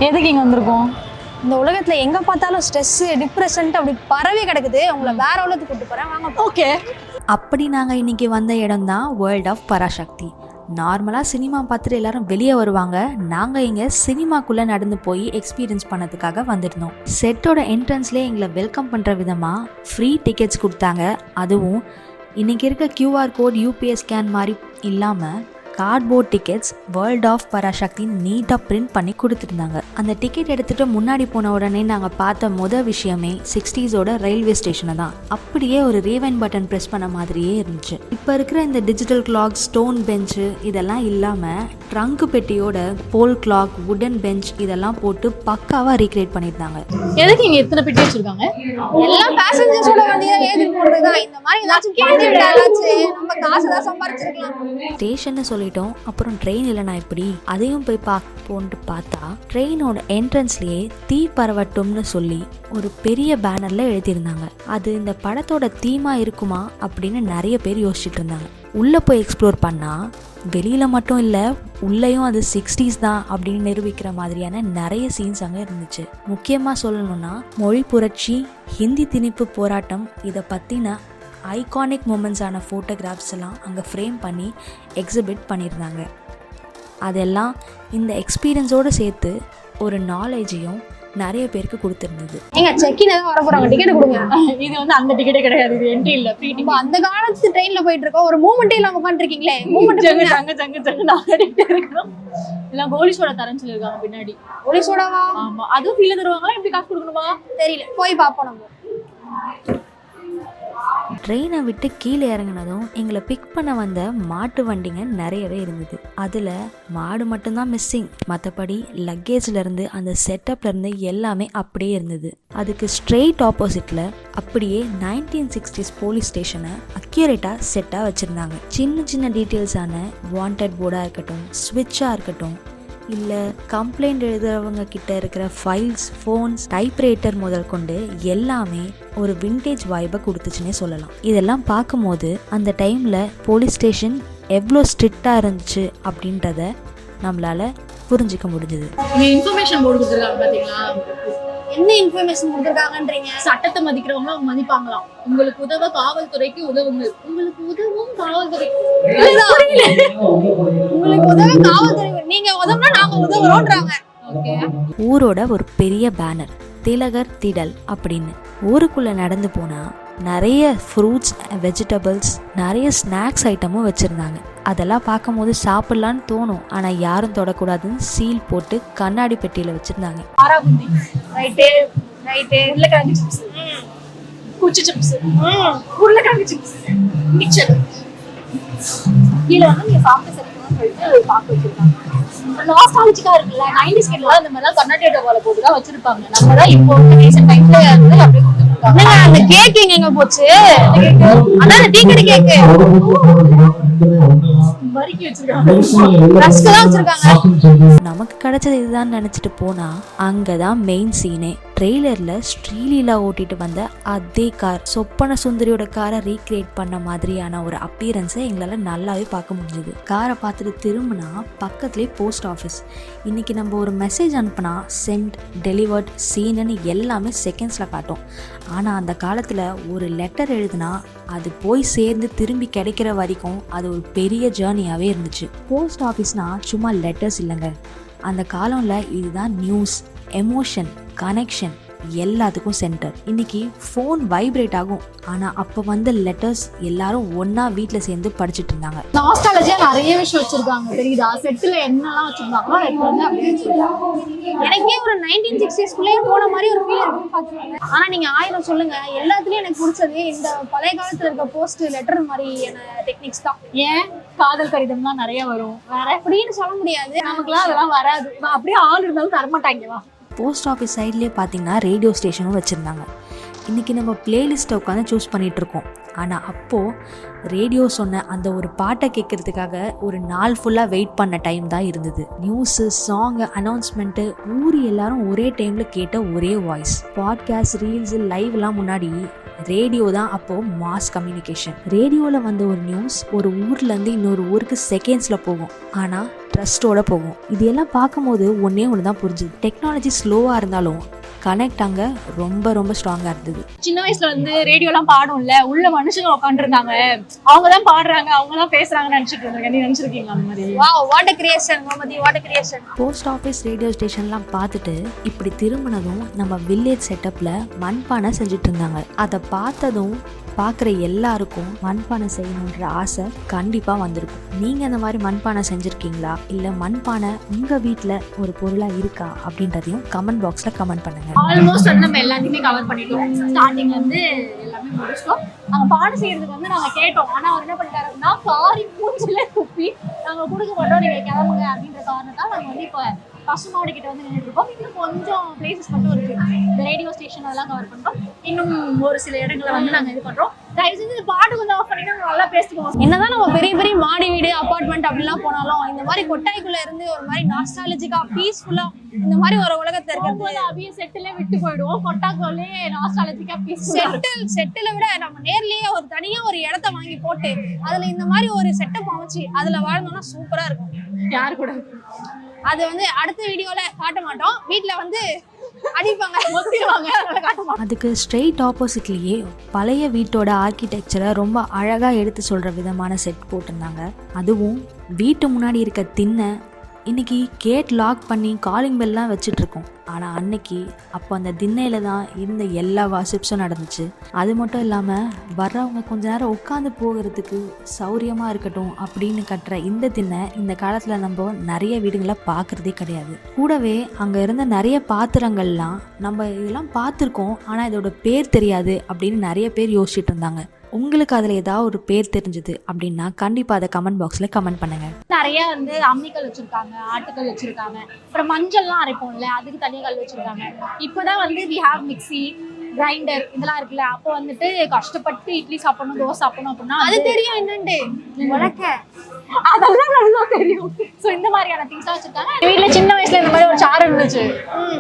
எதுக்கு இங்கே வந்திருக்கோம்? இந்த உலகத்துல எங்க பார்த்தாலும் ஸ்ட்ரெஸ் டிப்ரெஷன் அப்படி பரவி கிடக்குது. உங்களை வேற உலகத்துக்கு கூட்டு போறேன், வாங்க. ஓகே. அப்படி நாங்கள் இன்றைக்கி வந்த இடம் தான் வேர்ல்ட் ஆஃப் பராசக்தி. நார்மலாக சினிமா பார்த்துட்டு எல்லாரும் வெளியே வருவாங்க. நாங்கள் இங்கே சினிமாக்குள்ளே நடந்து போய் எக்ஸ்பீரியன்ஸ் பண்ணதுக்காக வந்திருந்தோம். செட்டோட என்ட்ரன்ஸ்லேயே எங்களை வெல்கம் பண்ணுற விதமாக ஃப்ரீ டிக்கெட்ஸ் கொடுத்தாங்க. அதுவும் இன்றைக்கி இருக்க கியூஆர் கோட் யூபிஎஸ் ஸ்கேன் மாதிரி இல்லாமல் கார்ட்போர்ட் டிக்கெட்ஸ் வேர்ல்ட் ஆஃப் பராசக்தின்னு நீட்டாக பிரிண்ட் பண்ணி கொடுத்துருந்தாங்க. அந்த டிக்கெட் எடுத்துகிட்டு முன்னாடி போன உடனே நாங்கள் பார்த்த விஷயமே 60s ரயில்வே ஸ்டேஷனை தான். அப்படியே ஒரு ரீவைண்ட் பட்டன் ப்ரெஸ் பண்ண மாதிரியே இருந்துச்சு. இப்போ இருக்கிற இந்த டிஜிட்டல் கிளாக், ஸ்டோன் பெஞ்சு இதெல்லாம் இல்லாமல் ட்ரங்க் பெட்டியோட போல் கிளாக், வுடன் பெஞ்ச் இதெல்லாம் போட்டு பக்காவாக ரீக்ரியேட் பண்ணியிருந்தாங்க. எதுக்கு இங்கே எத்தனை பெட்டி வச்சுருக்காங்க? எல்லாம் பேசஞ்சர்ஸோட வண்டியா ஏறி போறது தான். இந்த மாதிரி ஏதாச்சும் கேட்டு விட்டாச்சு நம்ம காசு தான் சம்பாரிச்சிருக்கலாம். ஸ்டேஷன்னு சொல்லிட்டோம். அப்புறம் ட்ரெயின் இல்லைனா எப்படி, அதையும் போய் போன்ட்டு பார்த்தா ட்ரெயினோட என்ட்ரன்ஸ்லயே தீ பரவட்டும்னு சொல்லி ஒரு பெரிய பேனர்ல எழுதியிருந்தாங்க. அது இந்த படத்தோட தீமா இருக்குமா அப்படின்னு நிறைய பேர் யோசிச்சுட்டு இருந்தாங்க. உள்ள போய் எக்ஸ்ப்ளோர் பண்ணா வெளியில மட்டும் இல்ல, உள்ளேயும் அது 60s தான் அப்படின்னு நிரூபிக்கிற மாதிரியான நிறைய சீன்ஸ் அங்கே இருந்துச்சு. முக்கியமாக சொல்லணும்னா மொழி புரட்சி, ஹிந்தி திணிப்பு போராட்டம் இதை பற்றின ஐகானிக் மூமெண்ட்ஸான ஃபோட்டோகிராஃப்ஸ் எல்லாம் அங்கே ஃப்ரேம் பண்ணி எக்ஸிபிட் பண்ணியிருந்தாங்க. அதெல்லாம் இந்த எக்ஸ்பீரியன்ஸோடு சேர்த்து ஒரு நாலேஜையும் நிறைய பேருக்கு கொடுத்துருந்தது. நீங்க செக்கின் தான் வர போறாங்க, டிக்கெட் கொடுங்க. இது அந்த டிக்கெட்டே கிடையாது, இது என்ட்ரி இல்ல, ஃப்ரீ டிக்கெட். அந்த காலத்து ட்ரெயின்ல போயிட்டு இருக்கோம், ஒரு மூமெண்ட்டே இல்லாம உட்காந்துருக்கீங்களே. மூமெண்ட் ஜங்கு ஜங்கு ஜங்கு ஜங்கு நாடிட்டே இருக்கணும். எல்லாம் கோலி சோடா தரேன்னு சொல்லியிருக்காங்க பின்னாடி. கோலி சோடாவா? ஆமா. அதுவும் ஃப்ரீல தருவாங்களா, எப்படி காசு கொடுக்கணுமா தெரியல, போய் பார்ப்போம் நம்ம. ட்ரெயினை விட்டு கீழே இறங்கினதும் எங்களை பிக் பண்ண வந்த மாட்டு வண்டிங்க நிறையவே இருந்தது. அதில் மாடு மட்டும்தான் மிஸ்ஸிங், மற்றபடி லக்கேஜ்லேருந்து அந்த செட்டப்லேருந்து எல்லாமே அப்படியே இருந்தது. அதுக்கு ஸ்ட்ரெயிட் ஆப்போசிட்டில் அப்படியே 1960s போலீஸ் ஸ்டேஷனை அக்யூரேட்டாக செட்டாக வச்சுருந்தாங்க. சின்ன சின்ன டீட்டெயில்ஸான வாண்டட் போர்டாக இருக்கட்டும், ஸ்விட்சாக இருக்கட்டும், இல்லை கம்ப்ளைண்ட் எழுதுறவங்க கிட்ட இருக்கிற ஃபைல்ஸ், ஃபோன்ஸ், டைப்ரைட்டர் முதல் கொண்டு எல்லாமே ஒரு விண்டேஜ் வைபை கொடுத்துச்சுன்னே சொல்லலாம். இதெல்லாம் பார்க்கும்போது அந்த டைமில் போலீஸ் ஸ்டேஷன் எவ்வளோ ஸ்ட்ரிக்டாக இருந்துச்சு அப்படின்றத நம்மளால புரிஞ்சிக்க முடிஞ்சது. இன்ஃபர்மேஷன் போர்டு கொடுத்துருக்காங்க பார்த்தீங்களா? என்ன இன்ஃபர்மேஷன் கொடுத்துருக்காங்கன்றீங்க? சட்டத்தை மதிக்கிறவங்க அவங்க மதிப்பாங்களாம். உங்களுக்கு உதவ காவல்துறைக்கு உதவுங்கள். உங்களுக்கு உதவும் காவல்துறைக்கு உங்களுக்கு உதவ காவல்துறை, நீங்க உதவுனா நாங்க உதவுறோம்ன்றாங்க. ஓகே. ஊரோட ஒரு பெரிய பேனர், திலகர் திடல் அப்படின்னு. ஊருக்குள்ள நடந்து போனா நிறைய ஃப்ரூட்ஸ், வெஜிடபிள்ஸ், நிறைய ஸ்நாக்ஸ் ஐட்டமும் வச்சுருந்தாங்க. அதெல்லாம் பார்க்கும் போது சாப்பிட்லான்னு தோணும், ஆனால் யாரும் தொடக்கூடாதுன்னு சீல் போட்டு கண்ணாடி பெட்டியில் வச்சுருந்தாங்க. ஆராபுந்தி, ரைட்டு ரைட்டு, உருளைக்கிழங்கு சிப்ஸ், குச்சி சிப்ஸ், உருளைக்கிழங்கு சிப்ஸ், மிக்சர். கீழே வந்து நீங்கள் சாப்பிட்டு சரிக்கணும்னு சொல்லிட்டு பார்க்க வச்சுருக்காங்க. நாஸ்டாலஜிக்கா இருக்குல்ல, 90s கிட்லாம் இந்த மாதிரிலாம் கண்ணாடி டப்பால போட்டு தான் வச்சிருப்பாங்க. நம்ம தான் இப்போ ரீசெண்ட் டைம்ல வந்து அப்படியே கொடுத்துருக்காங்க. அந்த கேக் எங்க போச்சு? அதான் டீ கடை கேக்கு வரிக்கி வச்சிருக்காங்க, ரஸ்க் தான் வச்சிருக்காங்க. நமக்கு கிடைச்சது இதுதான் நினைச்சிட்டு போனா அங்கதான் மெயின் சீனே. ட்ரெய்லர்ல ஸ்ரீலீலா ஓட்டிட்டு வந்த அதே கார், சொப்பன சுந்தரியோட காரை ரீக்ரியேட் பண்ண மாதிரியான ஒரு அப்பியரன்ஸை எங்களால நல்லாவே பார்க்க முடிஞ்சது. காரை பார்த்துட்டு திரும்பினா பக்கத்துலேயே போஸ்ட் ஆஃபீஸ். இன்னைக்கு நம்ம ஒரு மெசேஜ் அனுப்புனா சென்ட், டெலிவர்ட், சீனுன்னு எல்லாமே செகண்ட்ஸில் காட்டும். ஆனால் அந்த காலத்தில் ஒரு லெட்டர் எழுதுனா அது போய் சேர்ந்து திரும்பி கிடைக்கிற வரைக்கும் அது ஒரு பெரிய ஜேர்னியாகவே இருந்துச்சு. போஸ்ட் ஆஃபீஸ்னால் சும்மா லெட்டர்ஸ் இல்லைங்க. அந்த காலம்ல இதுதான் நியூஸ், எமோஷன், கனெக்ஷன் எல்லாத்துக்கும் சென்டர். இன்னைக்கு ஃபோன் வைப்ரேட் ஆகும், ஆனால் அப்போ வந்த லெட்டர்ஸ் எல்லாரும் ஒன்றா வீட்டில் சேர்ந்து படிச்சுட்டு இருந்தாங்க. நாஸ்டாலஜியா நிறைய விஷயம் வச்சிருக்காங்க தெரியுதா? செட்டில் என்னெல்லாம் வச்சிருந்தாங்களோ இப்போ வந்து அப்படியே எனக்கே ஒரு 1960s போன மாதிரி ஒரு ஃபீல் இருக்குன்னு பார்த்துருக்காங்க. ஆனால் நீங்கள் 1000 சொல்லுங்க, எல்லாத்துலேயும் எனக்கு பிடிச்சது இந்த பழைய காலத்தில் இருக்க போஸ்ட் லெட்டர் மாதிரியான டெக்னிக்ஸ் தான். ஏன் காதல் கடிதம் தான் நிறைய வரும், வேற அப்படின்னு சொல்ல முடியாது. நமக்குலாம் அதெல்லாம் வராது. அப்படியே ஆள் இருந்தாலும் தரமாட்டாங்கவா. போஸ்ட் ஆஃபீஸ் சைட்லேயே பார்த்தீங்கன்னா ரேடியோ ஸ்டேஷனும் வச்சுருந்தாங்க. இன்றைக்கி நம்ம பிளேலிஸ்ட்டை உட்காந்து சூஸ் பண்ணிகிட்ருக்கோம், ஆனால் அப்போது ரேடியோ சொன்ன அந்த ஒரு பாட்டை கேட்குறதுக்காக ஒரு நாள் ஃபுல்லாக வெயிட் பண்ண டைம் தான் இருந்தது. நியூஸு, சாங்கு, அனௌன்ஸ்மெண்ட்டு, ஊர் எல்லாரும் ஒரே டைமில் கேட்ட ஒரே வாய்ஸ். பாட்காஸ்ட், ரீல்ஸு, லைவ்லாம் முன்னாடி ரேடியோ தான் அப்போ மாஸ் கம்யூனிகேஷன். ரேடியோவில் வந்த ஒரு நியூஸ் ஒரு ஊர்லேருந்து இன்னொரு ஊருக்கு செகண்ட்ஸில் போகும், ஆனால் ட்ரஸ்ட்டோட போகும். இது எல்லாம் பார்க்கும்போது ஒன்றே ஒன்று தான் புரிஞ்சுது, டெக்னாலஜி ஸ்லோவாக இருந்தாலும் கனெக்ட் அங்கே ரொம்ப ரொம்ப ஸ்ட்ராங்காக இருந்தது. சின்ன வயசுல வந்து ரேடியோலாம் பாடும்ல, உள்ள மனுஷங்க உட்காந்துருந்தாங்க, அவங்க தான் பாடுறாங்க, அவங்க தான் பேசுறாங்கன்னு நினைச்சிட்டு இருந்தேன். நீ நினைச்சிருக்கீங்களா அந்த மாதிரி? Wow, what a creation Gomathi, what a creation. Post office radio ஸ்டேஷன்லாம் பார்த்துட்டு இப்படி திரும்பினதும் நம்ம வில்லேஜ் செட்டப்பில் மண்பானை செஞ்சுட்டு இருந்தாங்க. அதை பார்த்ததும் பார்க்குற எல்லாருக்கும் மண்பானை செய்யணுன்ற ஆசை கண்டிப்பாக வந்திருக்கும். நீங்கள் அந்த மாதிரி மண்பானை செஞ்சுருக்கீங்களா, இல்லை மண்பானை உங்கள் வீட்டில் ஒரு பொருளாக இருக்கா அப்படின்றதையும் கமெண்ட் பாக்ஸில் கமெண்ட் பண்ணுங்கள். ஆல்மோஸ்ட் வந்து நம்ம எல்லாத்தையுமே கவர் பண்ணிட்டோம். ஸ்டார்டிங்ல இருந்து எல்லாமே முடிச்சிட்டோம். நாங்கள் பாடம் செய்யறதுக்கு வந்து நாங்கள் கேட்டோம், ஆனால் அவர் என்ன பண்ணிட்டாருன்னா காரி மூஞ்சிலே துப்பி நாங்கள் கொடுக்க மாட்டோம், நீங்கள் கிளம்புங்க அப்படின்ற காரணத்தால் நாங்கள் வந்து இப்போ பசுமாடு கிட்ட வந்து நின்றுட்டு இருக்கோம். இன்னும் கொஞ்சம் பிளேசஸ் மட்டும் இருக்கு, இந்த ரேடியோ ஸ்டேஷன் அதெல்லாம் கவர் பண்றோம். இன்னும் ஒரு சில இடங்களை வந்து நாங்க இது பண்றோம். தயவு செஞ்சு இந்த பாட்டு கொஞ்சம் ஆஃப் பண்ணினா நல்லா பேசிக்குவோம். என்னதான் நம்ம பெரிய பெரிய மாடி வீடு அபார்ட்மெண்ட் அப்படிலாம் போனாலும் இந்த மாதிரி கொட்டாய்க்குள்ள இருந்து ஒரு மாதிரி நாஸ்டாலஜிக்கா பீஸ்ஃபுல்லா இந்த மாதிரி ஒரு உலகத்தை இருக்கிறது அப்படியே செட்டிலே விட்டு போயிடுவோம். கொட்டாக்கோலே நாஸ்டாலஜிக்கா பீஸ்ஃபுல்லா செட்டில விட நம்ம நேர்லயே ஒரு தனியா ஒரு இடத்த வாங்கி போட்டு அதுல இந்த மாதிரி ஒரு செட்டப் அமைச்சு அதுல வாழ்ந்தோம்னா சூப்பரா இருக்கும். யாரு கூட அது வந்து அடுத்த வீடியோல காட்ட மாட்டோம், வீட்டுல வந்து அடிப்பாங்க, அதுக்கு ஸ்ட்ரெயிட் ஆப்போசிட்லேயே பழைய வீட்டோட ஆர்கிடெக்சரை ரொம்ப அழகாக எடுத்து சொல்கிற விதமான செட் போட்டிருந்தாங்க. அதுவும் வீட்டு முன்னாடி இருக்க திண்ணை இன்றைக்கி கேட் லாக் பண்ணி காலிங் பெல்லாம் வச்சிட்ருக்கோம். ஆனால் அன்னைக்கு அப்போ அந்த திண்ணையில் தான் இருந்த எல்லா வாசிப்ஸும் நடந்துச்சு. அது மட்டும் இல்லாமல் வர்றவங்க கொஞ்ச நேரம் உட்காந்து போகிறதுக்கு சௌரியமாக இருக்கட்டும் அப்படின்னு கட்டுற இந்த திண்ணை இந்த காலத்தில் நம்ம நிறைய வீடுகளை பார்க்குறதே கிடையாது. கூடவே அங்கே இருந்த நிறைய பாத்திரங்கள்லாம் நம்ம இதெல்லாம் பார்த்துருக்கோம், ஆனால் இதோட பேர் தெரியாது அப்படின்னு நிறைய பேர் யோசிச்சுட்டு இருந்தாங்க. உங்களுக்கு அதில் ஏதாவது ஒரு பேர் தெரிஞ்சது அப்படின்னா கண்டிப்பாக அதை கமெண்ட் பாக்ஸில் கமெண்ட் பண்ணுங்கள். நிறைய வந்து அம்மிக்கல் வச்சிருக்காங்க, ஆட்டுக்கல் வச்சிருக்காங்க, அப்புறம் மஞ்சள்லாம் அரைப்போம்ல அதுக்கு தனியாக கல் வச்சிருக்காங்க. இப்போதான் வந்து வி ஹாவ் மிக்ஸி, கிரைண்டர் இதெல்லாம் இருக்குல்ல. அப்போ வந்துட்டு கஷ்டப்பட்டு இட்லி சாப்பிடணும், தோசை சாப்பிடணும் அப்படின்னா அது தெரியும் என்னன்ட்டு உலக்க அதெல்லாம் நல்லா தெரியும். ஸோ இந்த மாதிரியான திங்ஸ்லாம் வச்சிருக்காங்க. வீட்டுல சின்ன வயசுல இந்த மாதிரி ஒரு சேர் இருந்துச்சு,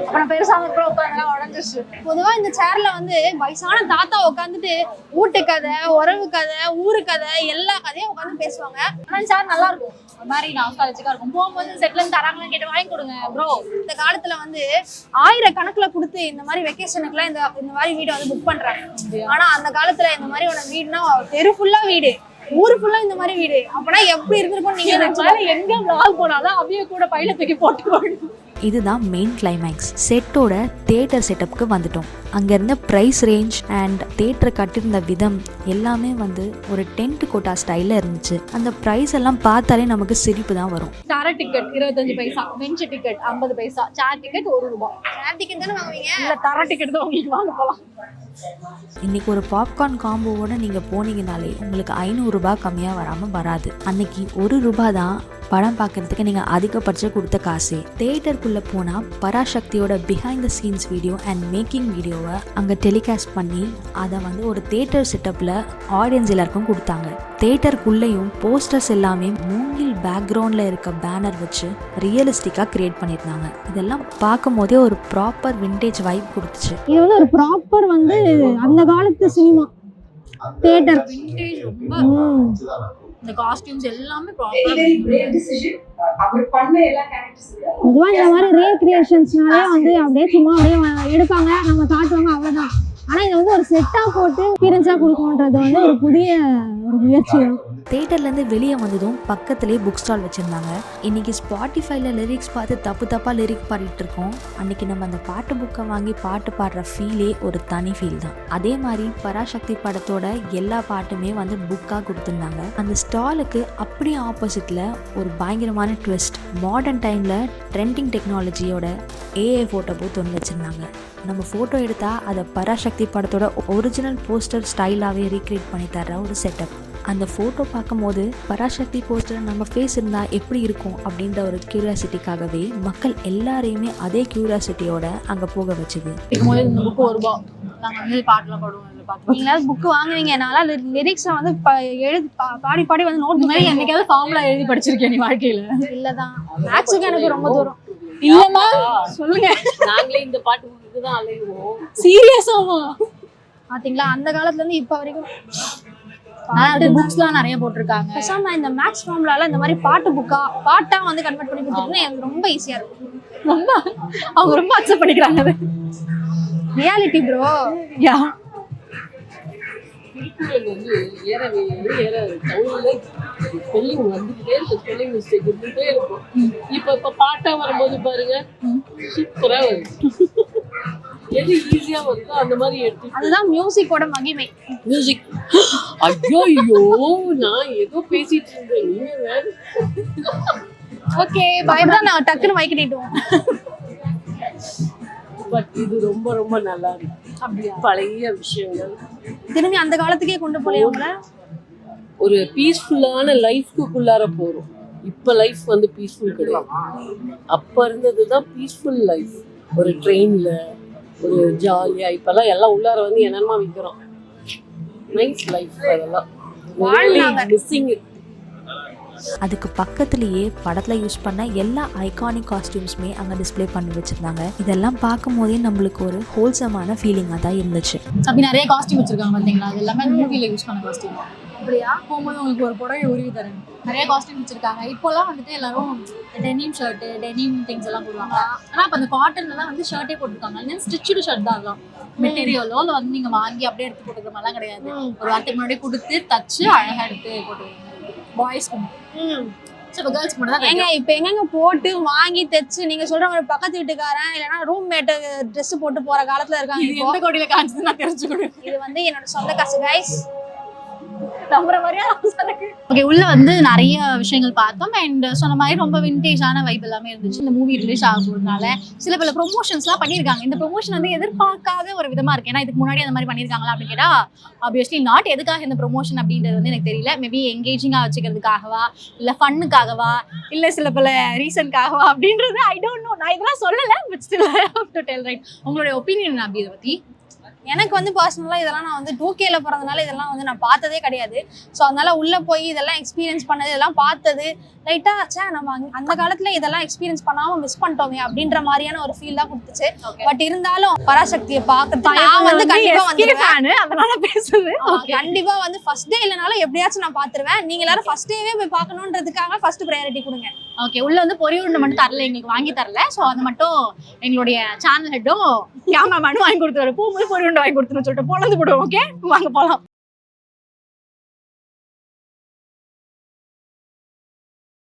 அப்புறம் பெருசாக கூட உட்காந்து உடஞ்சிச்சு. பொதுவா இந்த சேர்ல வந்து வயசான தாத்தா உட்காந்துட்டு வீட்டு கதை, உறவு கதை, ஊரு கதை எல்லா கதையும் உட்காந்து பேசுவாங்க. ஆனால் சேர் நல்லா இருக்கும், ஒரு மாதிரி நாஸ்டாலஜிக்கா இருக்கும். போகும்போது செட்ல இருந்து தராங்கன்னு கேட்டு வாங்கி கொடுங்க ப்ரோ. இந்த காலத்துல வந்து 1000 கொடுத்து இந்த மாதிரி வெக்கேஷனுக்குலாம் இந்த மாதிரி வீடு வந்து புக் பண்றாங்க. ஆனா அந்த காலத்துல இந்த மாதிரி ஒரு வீடுனா தெரு ஃபுல்லா வீடு, ஊரு ஃபுல்லா இந்த மாதிரி வீடு. அப்பனா எப்படி இருந்திருக்கும் நீங்க நினைச்சாலும். எங்க vlog போனாலும் அப்படியே கூட பையில தூக்கி போட்டு போயிடும். இதுதான் மெயின் கிளைமேக்ஸ். செட்டோட தியேட்டர் செட்டப்புக்கு வந்துட்டோம். அங்கே இருந்த ப்ரைஸ் ரேஞ்ச் அண்ட் தியேட்டரை கட்டியிருந்த விதம் எல்லாமே வந்து ஒரு டென்ட் கோட்டா ஸ்டைலில் இருந்துச்சு. அந்த ப்ரைஸ் எல்லாம் பார்த்தாலே நமக்கு சிரிப்பு தான் வரும். தர டிக்கெட் 25 பைசா, பெஞ்ச் டிக்கெட் 50 பைசா, சேர் டிக்கெட் 1 ரூபாய். சேர் டிக்கெட் தானே வாங்குவீங்க? இல்லை, தர டிக்கெட் தான் உங்களுக்கு வாங்க போகலாம். இன்னைக்கு ஒரு பாப்கார்ன் காம்போவோட நீங்கள் போனீங்கனாலே உங்களுக்கு 500 ரூபாய் கம்மியாக வராமல் வராது. அன்னைக்கு 1 ரூபாய் தான் படம் பார்க்கறதுக்கு நீங்கள் அதிகபட்சம் கொடுத்த காசே. தியேட்டருக்குள்ளே போனால் பராசக்தியோட behind the scenes video and making வீடியோவை அங்கே டெலிகாஸ்ட் பண்ணி அதை வந்து ஒரு தியேட்டர் செட்டப்பில் ஆடியன்ஸ் எல்லாருக்கும் கொடுத்தாங்க. தியேட்டருக்குள்ளேயும் போஸ்டர்ஸ் எல்லாமே மூங்கில் பேக்ரவுண்டில் இருக்க பேனர் வச்சு ரியலிஸ்டிக்காக கிரியேட் பண்ணியிருந்தாங்க. இதெல்லாம் பார்க்கும் போதே ஒரு ப்ராப்பர் விண்டேஜ் வைப் கொடுத்துச்சு. இது வந்து ஒரு ப்ராப்பர் வந்து அந்த காலத்து சினிமா தியேட்டர். விண்டேஜ் ரொம்ப இந்த காஸ்டியூம்ஸ் எல்லாமே ப்ராப்பரா. பொதுவா இந்த மாதிரி ரீக்ரியேஷன்ஸ்னாலே வந்து அப்படியே சும்மா அப்படியே எடுப்பாங்க, நம்ம காட்டுவாங்க, அவ்வளவுதான். ஆனா இது வந்து ஒரு செட்டா போட்டு எக்ஸ்பீரியன்ஸா கொடுக்கணுன்றது வந்து ஒரு புதிய ஒரு முயற்சி. தியேட்டர்லேருந்து வெளியே வந்ததும் பக்கத்துலேயே புக் ஸ்டால் வச்சுருந்தாங்க. இன்றைக்கி ஸ்பாட்டிஃபைல லிரிக்ஸ் பார்த்து தப்பாக லிரிக் பாடிட்டு இருக்கோம். அன்றைக்கி நம்ம அந்த பாட்டு புக்கை வாங்கி பாட்டு பாடுற ஃபீலே ஒரு தனி ஃபீல் தான். அதே மாதிரி பராசக்தி படத்தோட எல்லா பாட்டுமே வந்து புக்காக கொடுத்துருந்தாங்க. அந்த ஸ்டாலுக்கு அப்படியே ஆப்போசிட்டில் ஒரு பயங்கரமான ட்விஸ்ட். மாடர்ன் டைமில் ட்ரெண்டிங் டெக்னாலஜியோட ஏஐ ஃபோட்டோ பூத் ஒன்று வச்சுருந்தாங்க. நம்ம ஃபோட்டோ எடுத்தால் அதை பராசக்தி படத்தோட ஒரிஜினல் போஸ்டர் ஸ்டைலாகவே ரீக்ரியேட் பண்ணி தர ஒரு செட்டப். அந்த ஃபோட்டோ பார்க்கும்போது பராசக்தி போஸ்டர் நம்ம ஃபேஸ் இருந்தால் எப்படி இருக்கும் அப்படின்ற ஒரு க்யூரியாசிட்டிக்காகவே மக்கள் எல்லாரையுமே அதே க்யூரியாசிட்டியோட அங்கே போக வச்சுது. இந்த புக்கு 1 ரூபாய், நாங்கள் வந்து பாட்டுலாம் பாடுவோம். நீங்களாவது புக்கு வாங்குவீங்க, நான் லிரிக்ஸை வந்து எழுதி பாடி பாடி வந்து நோட் மாதிரி என்னைக்காவது ஃபார்முலா எழுதி படிச்சிருக்கேன் நீ வாழ்க்கையில? இல்லதான், மேக்ஸுக்கு எனக்கு ரொம்ப தூரம். இல்லம்மா சொல்லுங்க. நாங்களே இந்த பாட்டு தான் அலைவோம். சீரியஸாவா? பாத்தீங்களா அந்த காலத்துல இருந்து இப்ப வரைக்கும் புக்ஸ்லாம் நிறைய போட்டிருக்காங்க. பேசாம இந்த மேக்ஸ் ஃபார்முலால இந்த மாதிரி பாட்டா வந்து கன்வெர்ட் பண்ணி கொடுத்துட்டீங்கன்னா எனக்கு ரொம்ப ஈஸியா இருக்கும். ரொம்ப அவங்க ரொம்ப அக்செப்ட் பண்ணிக்கிறாங்க அது. Reality bro. யா திருக்குறள் வந்து ஏறவே ஏறாது. தமிழ்ல ஸ்பெல்லிங் வந்துகிட்டே இருக்கும், ஸ்பெல்லிங் மிஸ்டேக் இருந்துகிட்டே இருக்கும். இப்ப பாட்டா வரும்போது பாருங்க சூப்பரா வருது. எது ஈஸியா வருதோ அந்த மாதிரி எடுத்து அதுதான் மியூசிக்கோட மகிமை. மியூசிக். ஐயோ நான் ஏதோ பேசிட்டு இருந்தேன், நீங்க வேற. ஓகே பாய் தான், நான் டக்குன்னு மைக் நீட்டுவோம். பட் இது ரொம்ப ரொம்ப நல்லா இருக்கு. அப்படியா? பழைய விஷயங்கள் திரும்பி அந்த காலத்துக்கே கொண்டு போலையா உங்களை? ஒரு பீஸ்ஃபுல்லான லைஃப்க்குள்ளார போறோம். இப்ப லைஃப் வந்து பீஸ்ஃபுல் கிடையாது. அப்ப இருந்ததுதான் பீஸ்ஃபுல் லைஃப். ஒரு ட்ரெயின்ல ஒரு ஜாலியா, இப்பெல்லாம் எல்லாம் உள்ளார வந்து என்னமா விற்கிறோம். நைஸ் லைஃப் அதெல்லாம். மிஸ்ஸிங். அதுக்கு பக்கத்துலேயே படத்தில் யூஸ் பண்ண எல்லா ஐகானிக் காஸ்டியூம்ஸுமே அங்கே டிஸ்ப்ளே பண்ணி வச்சுருந்தாங்க. இதெல்லாம் பார்க்கும் போதே நம்மளுக்கு ஒரு ஹோல்சமான ஃபீலிங்காக தான் இருந்துச்சு. அப்படி நிறைய காஸ்டியூம் வச்சிருக்காங்க பார்த்தீங்களா? அது எல்லாமே மூவில யூஸ் பண்ண காஸ்டியூம். அப்படியா? போகும்போது உங்களுக்கு ஒரு புடவை உருவி தரேன். நிறைய காஸ்டியூம் வச்சிருக்காங்க. இப்போலாம் வந்துட்டு எல்லாரும் டெனிம் ஷர்ட், டெனிம் திங்ஸ் எல்லாம் போடுவாங்க. ஆனால் இப்போ அந்த காட்டன்ல தான் வந்து ஷர்ட்டே போட்டுருக்காங்க. ஸ்டிச்சுடு ஷர்ட் தான் அதெல்லாம். மெட்டீரியலோ இல்லை வந்து நீங்க வாங்கி அப்படியே எடுத்து போட்டுக்கிற மாதிரிலாம் கிடையாது. ஒரு வாரத்துக்கு முன்னாடி கொடுத்து தச்சு அழகா எடுத்து போட்டுருக்காங்க. பாய்ஸ்க்கு கேர்ள்ஸ்க்கு மட்டும் தான். ஏங்க இப்ப எங்கங்க போட்டு வாங்கி தைச்சு நீங்க சொல்ற ஒரு பக்கத்து வீட்டுக்காரன் இல்லைன்னா ரூம் மேட் ட்ரெஸ் போட்டு போற காலத்துல இருக்காங்க. இது எந்த கோடியில காய்ச்சது நான் தெரிஞ்சுக்கணும். இது வந்து என்னோட சொந்த காசு கைஸ். நம்புற மாதிரியா இருக்கு. ஓகே, உள்ள வந்து நிறைய விஷயங்கள் பார்த்தோம். அண்ட் சொன்ன மாதிரி ரொம்ப விண்டேஜான வைப் எல்லாமே இருந்துச்சு. இந்த மூவி ரிலீஸ் ஆக போறதுனால சில பல ப்ரொமோஷன்ஸ்லாம் பண்ணியிருக்காங்க. இந்த ப்ரொமோஷன் வந்து எதிர்பார்க்காத ஒரு விதமா இருக்கு. ஏன்னா இதுக்கு முன்னாடி அந்த மாதிரி பண்ணியிருக்காங்களா அப்படின்னு கேட்டா ஆப்வியஸ்லி நாட். எதுக்காக இந்த ப்ரொமோஷன் அப்படின்றது வந்து எனக்கு தெரியல. மேபி எங்கேஜிங்காக வச்சுக்கிறதுக்காகவா, இல்லை ஃபன்னுக்காகவா, இல்லை சில பல ரீசனுக்காகவா அப்படின்றது ஐ டோன்ட் நோ. நான் இதெல்லாம் சொல்லலை, but still I have to tell right. உங்களுடைய ஒப்பீனியன் அப்படி இதை பற்றி? எனக்கு வந்து பர்சனலாக இதெல்லாம் நான் வந்து 2Kல பிறந்தனால இதெல்லாம் வந்து நான் பார்த்ததே கிடையாது. ஸோ அதனால உள்ள போய் இதெல்லாம் எக்ஸ்பீரியன்ஸ் பண்ணது, இதெல்லாம் பார்த்தது லைட்டா சே நம்ம அந்த காலத்துல இதெல்லாம் எக்ஸ்பீரியன்ஸ் பண்ணாம மிஸ் பண்ணிட்டோமே அப்படின்ற மாதிரியான ஒரு ஃபீல் தான் கொடுத்துச்சு. பட் இருந்தாலும் பராசக்தியை பார்க்கறதுக்கு நான் வந்து கண்டிப்பா வந்துருவேன். அதனால பேசுது. கண்டிப்பா வந்து ஃபர்ஸ்ட் டே இல்லைனாலும் எப்படியாச்சும் நான் பார்த்துருவேன். நீங்க எல்லாரும் ஃபர்ஸ்ட் டேவே போய் பார்க்கணுன்றதுக்காக ஃபர்ஸ்ட் ப்ரையாரிட்டி கொடுங்க. ஓகே, உள்ள வந்து பொரியுருண்டை மட்டும் தரல, எங்களுக்கு வாங்கி தரல. ஸோ அது மட்டும் எங்களுடைய சேனல் ஹெட்டும் கேமராமேனும் வாங்கி கொடுத்துருவாரு. போகும்போது பொரியுருண்டை வாங்கி கொடுத்துருன்னு சொல்லிட்டு பொழந்து போடுவோம். ஓகே, வாங்க போகலாம்.